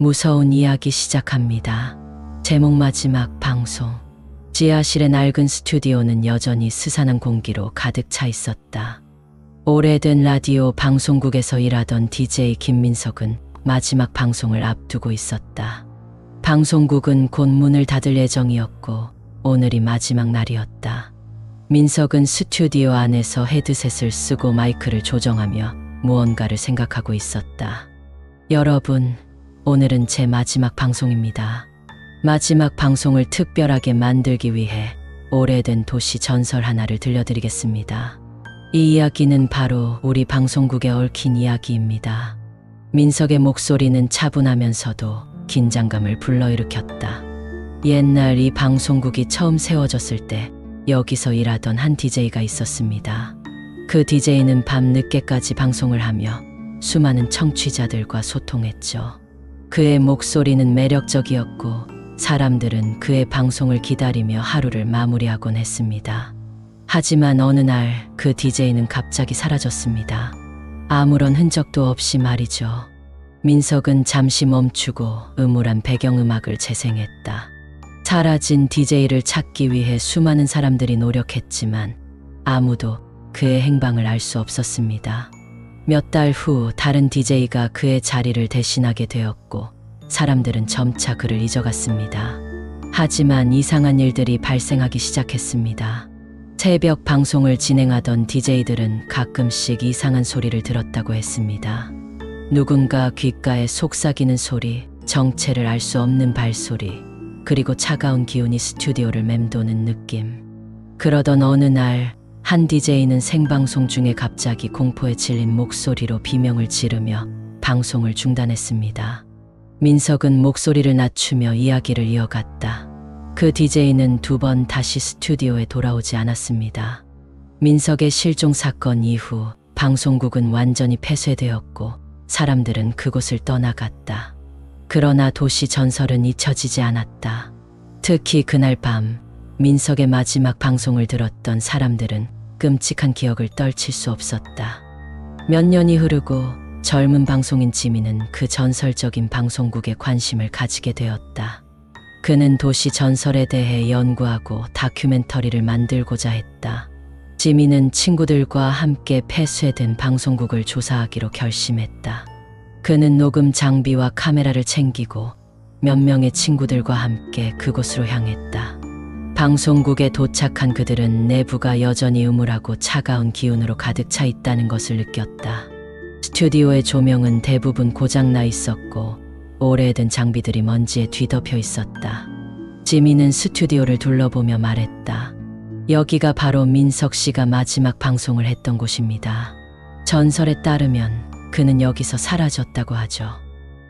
무서운 이야기 시작합니다. 제목 마지막 방송. 지하실의 낡은 스튜디오는 여전히 스산한 공기로 가득 차 있었다. 오래된 라디오 방송국에서 일하던 DJ 김민석은 마지막 방송을 앞두고 있었다. 방송국은 곧 문을 닫을 예정이었고 오늘이 마지막 날이었다. 민석은 스튜디오 안에서 헤드셋을 쓰고 마이크를 조정하며 무언가를 생각하고 있었다. 여러분, 오늘은 제 마지막 방송입니다. 마지막 방송을 특별하게 만들기 위해 오래된 도시 전설 하나를 들려드리겠습니다. 이 이야기는 바로 우리 방송국에 얽힌 이야기입니다. 민석의 목소리는 차분하면서도 긴장감을 불러일으켰다. 옛날 이 방송국이 처음 세워졌을 때 여기서 일하던 한 DJ가 있었습니다. 그 DJ는 밤 늦게까지 방송을 하며 수많은 청취자들과 소통했죠. 그의 목소리는 매력적이었고 사람들은 그의 방송을 기다리며 하루를 마무리하곤 했습니다. 하지만 어느 날 그 DJ는 갑자기 사라졌습니다. 아무런 흔적도 없이 말이죠. 민석은 잠시 멈추고 음울한 배경음악을 재생했다. 사라진 DJ를 찾기 위해 수많은 사람들이 노력했지만 아무도 그의 행방을 알 수 없었습니다. 몇 달 후 다른 DJ가 그의 자리를 대신하게 되었고 사람들은 점차 그를 잊어갔습니다. 하지만 이상한 일들이 발생하기 시작했습니다. 새벽 방송을 진행하던 DJ들은 가끔씩 이상한 소리를 들었다고 했습니다. 누군가 귓가에 속삭이는 소리, 정체를 알 수 없는 발소리, 그리고 차가운 기운이 스튜디오를 맴도는 느낌. 그러던 어느 날 한 DJ는 생방송 중에 갑자기 공포에 질린 목소리로 비명을 지르며 방송을 중단했습니다. 민석은 목소리를 낮추며 이야기를 이어갔다. 그 DJ는 두 번 다시 스튜디오에 돌아오지 않았습니다. 민석의 실종 사건 이후 방송국은 완전히 폐쇄되었고 사람들은 그곳을 떠나갔다. 그러나 도시 전설은 잊혀지지 않았다. 특히 그날 밤 민석의 마지막 방송을 들었던 사람들은 끔찍한 기억을 떨칠 수 없었다. 몇 년이 흐르고 젊은 방송인 지민은 그 전설적인 방송국에 관심을 가지게 되었다. 그는 도시 전설에 대해 연구하고 다큐멘터리를 만들고자 했다. 지민은 친구들과 함께 폐쇄된 방송국을 조사하기로 결심했다. 그는 녹음 장비와 카메라를 챙기고 몇 명의 친구들과 함께 그곳으로 향했다. 방송국에 도착한 그들은 내부가 여전히 음울하고 차가운 기운으로 가득 차 있다는 것을 느꼈다. 스튜디오의 조명은 대부분 고장나 있었고 오래된 장비들이 먼지에 뒤덮여 있었다. 지민은 스튜디오를 둘러보며 말했다. 여기가 바로 민석 씨가 마지막 방송을 했던 곳입니다. 전설에 따르면 그는 여기서 사라졌다고 하죠.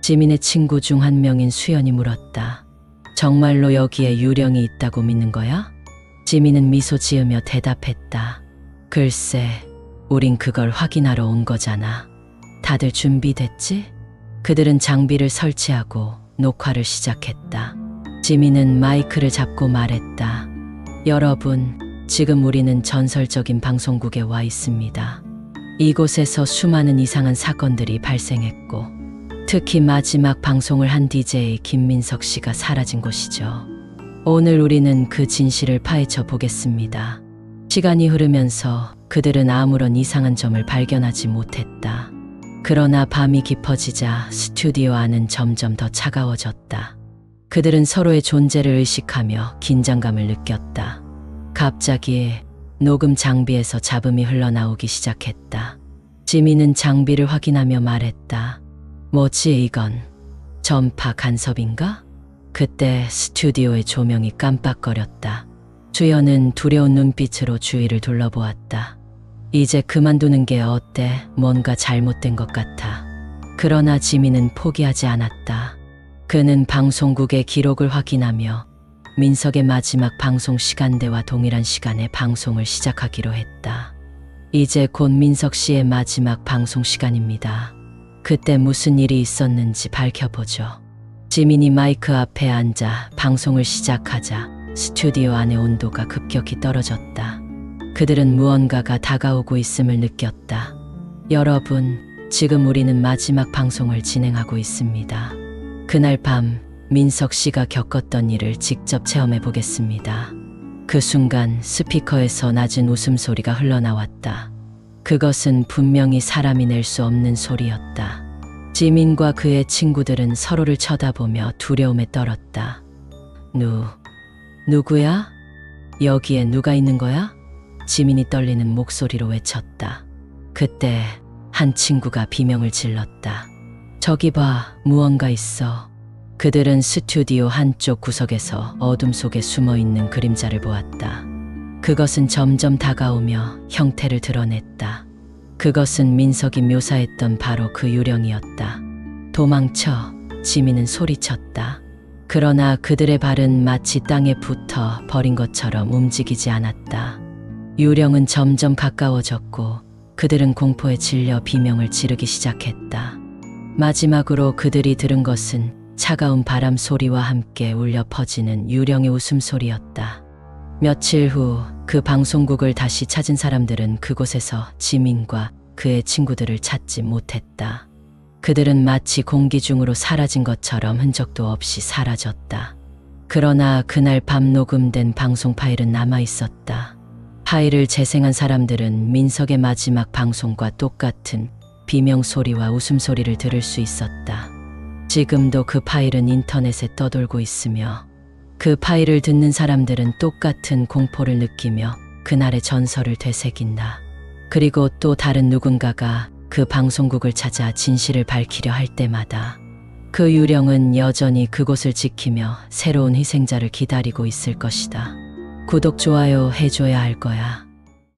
지민의 친구 중 한 명인 수연이 물었다. 정말로 여기에 유령이 있다고 믿는 거야? 지민은 미소 지으며 대답했다. 글쎄, 우린 그걸 확인하러 온 거잖아. 다들 준비됐지? 그들은 장비를 설치하고 녹화를 시작했다. 지민은 마이크를 잡고 말했다. 여러분, 지금 우리는 전설적인 방송국에 와 있습니다. 이곳에서 수많은 이상한 사건들이 발생했고 특히 마지막 방송을 한 DJ 김민석 씨가 사라진 곳이죠. 오늘 우리는 그 진실을 파헤쳐 보겠습니다. 시간이 흐르면서 그들은 아무런 이상한 점을 발견하지 못했다. 그러나 밤이 깊어지자 스튜디오 안은 점점 더 차가워졌다. 그들은 서로의 존재를 의식하며 긴장감을 느꼈다. 갑자기 녹음 장비에서 잡음이 흘러나오기 시작했다. 지민은 장비를 확인하며 말했다. 뭐지 이건? 전파 간섭인가? 그때 스튜디오의 조명이 깜빡거렸다. 수연은 두려운 눈빛으로 주위를 둘러보았다. 이제 그만두는 게 어때? 뭔가 잘못된 것 같아. 그러나 지민은 포기하지 않았다. 그는 방송국의 기록을 확인하며 민석의 마지막 방송 시간대와 동일한 시간에 방송을 시작하기로 했다. 이제 곧 민석 씨의 마지막 방송 시간입니다. 그때 무슨 일이 있었는지 밝혀보죠. 지민이 마이크 앞에 앉아 방송을 시작하자 스튜디오 안의 온도가 급격히 떨어졌다. 그들은 무언가가 다가오고 있음을 느꼈다. 여러분, 지금 우리는 마지막 방송을 진행하고 있습니다. 그날 밤 민석 씨가 겪었던 일을 직접 체험해 보겠습니다. 그 순간 스피커에서 낮은 웃음소리가 흘러나왔다. 그것은 분명히 사람이 낼 수 없는 소리였다. 지민과 그의 친구들은 서로를 쳐다보며 두려움에 떨었다. 누구야? 여기에 누가 있는 거야? 지민이 떨리는 목소리로 외쳤다. 그때 한 친구가 비명을 질렀다. 저기 봐, 무언가 있어. 그들은 스튜디오 한쪽 구석에서 어둠 속에 숨어 있는 그림자를 보았다. 그것은 점점 다가오며 형태를 드러냈다. 그것은 민석이 묘사했던 바로 그 유령이었다. 도망쳐, 지민은 소리쳤다. 그러나 그들의 발은 마치 땅에 붙어 버린 것처럼 움직이지 않았다. 유령은 점점 가까워졌고 그들은 공포에 질려 비명을 지르기 시작했다. 마지막으로 그들이 들은 것은 차가운 바람 소리와 함께 울려 퍼지는 유령의 웃음소리였다. 며칠 후 그 방송국을 다시 찾은 사람들은 그곳에서 지민과 그의 친구들을 찾지 못했다. 그들은 마치 공기 중으로 사라진 것처럼 흔적도 없이 사라졌다. 그러나 그날 밤 녹음된 방송 파일은 남아 있었다. 파일을 재생한 사람들은 민석의 마지막 방송과 똑같은 비명 소리와 웃음소리를 들을 수 있었다. 지금도 그 파일은 인터넷에 떠돌고 있으며 그 파일을 듣는 사람들은 똑같은 공포를 느끼며 그날의 전설을 되새긴다. 그리고 또 다른 누군가가 그 방송국을 찾아 진실을 밝히려 할 때마다 그 유령은 여전히 그곳을 지키며 새로운 희생자를 기다리고 있을 것이다. 구독, 좋아요 해줘야 할 거야.